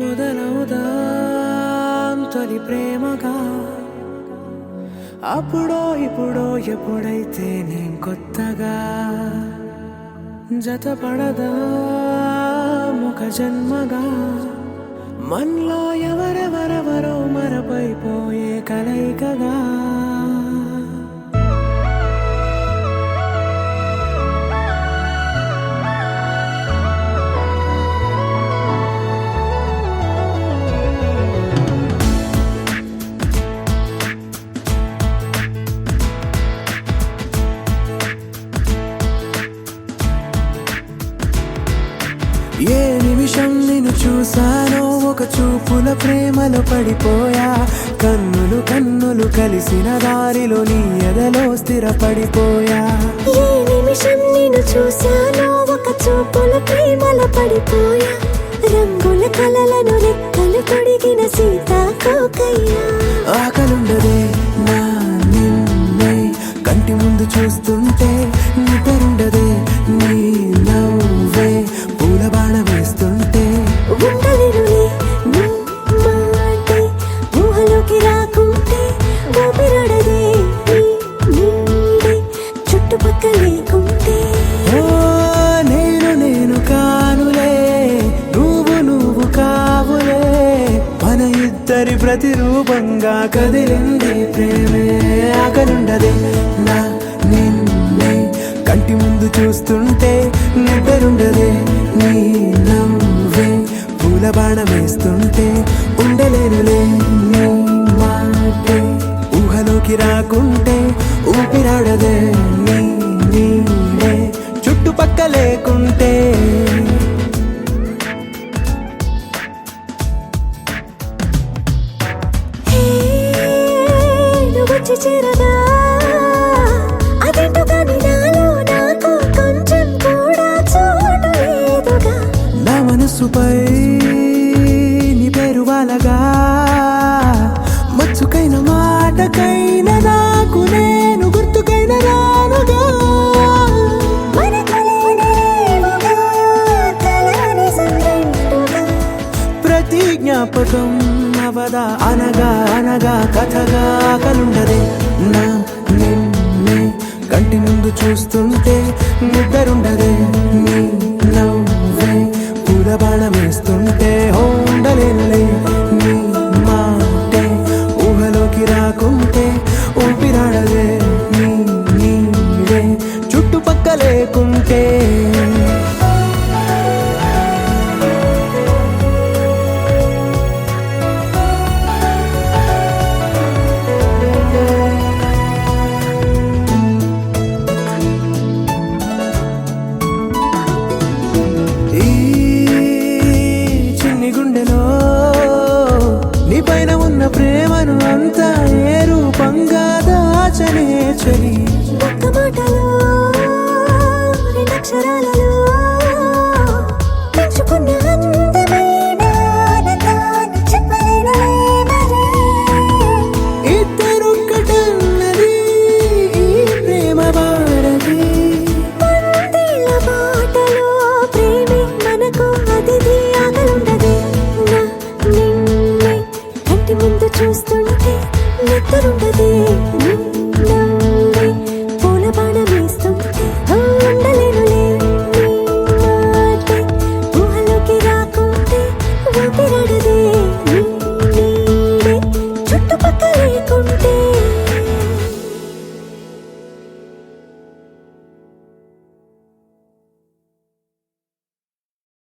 మొదలవుదాం తొలి ప్రేమగా అప్పుడో ఇప్పుడో ఎప్పుడైతే నేను కొత్తగా జతపడదా ఒక జన్మగా మనలో ఎవరెవరెవరో మరపైపోయే కలయికగా ఏ నిమిషం నిన్ను చూసానో ఒక చూపుల ప్రేమలో పడిపోయా కన్నులు కన్నులు కలిసిన దారిలో నీ ఎదలో స్థిరపడిపోయా ఏ నిమిషం నిన్ను చూసానో ఒక చూపుల ప్రేమలో పడిపోయా రంగుల కలలను రెక్కలు తొడిగిన సీతాకోకయ్యా ఆకలుండదే నా నిన్నే కంటి ముందు చూస్తుంటే నిద్రుండదే నీ నవ్వే పూల బాణ వేస్తుంటే ఉండలేనులే నీ మాటే ఊహలోకి రాకుంటే ఊపిరాడదే నీ నీడే చుట్టుపక్కల లేకుంటే ఓ నేను కానులే నువ్వు కావులే మన ఇద్దరి ప్రతిరూపంగా కదిలింది ప్రేమే ఆకలుండదే నా నిన్నే కంటి ముందు చూస్తుంటే నిద్రుండదే నీ నవ్వే పూల బాణ వేస్తుంటే ఉండలేనులే నీ మాటే ఊహలోకి రాకుంటే ఊపిరాడదే నీ నీడే చుట్టుపక్క లేకుంటే హే నువ్వు వచ్చి చేరగా అదేంటో కానీ నాలో నాకు కొంచెం కూడా చోటు లేదుగా నా మనసుపై నీ పేరు వాలగా మచ్చుకైన మాటకైన నాకు నేను గుర్తుకైన రానుగా మన కలనేవుగా కలని సంగంటుగా ప్రతి జ్ఞాపకం అవదా అనగా అనగా కథగా కలుండదే నా నిన్నే కంటి ముందు చూస్తుంటే నిద్రుండదే నీ నవ్వే పూల బాణ వేస్తుంటే ఉండలేనులే నీ మాటే ఊహలోకి రాకుంటే ఊపిరాడదే నీ నీడే చుట్టుపక్క లేకుంటే ఈ చిన్ని గుండెలో నీ పైన ఉన్న ప్రేమను అంతా ఏ రూపంగా దాచనే చలి ఒక్క మాటలో రెండక్షరాలలో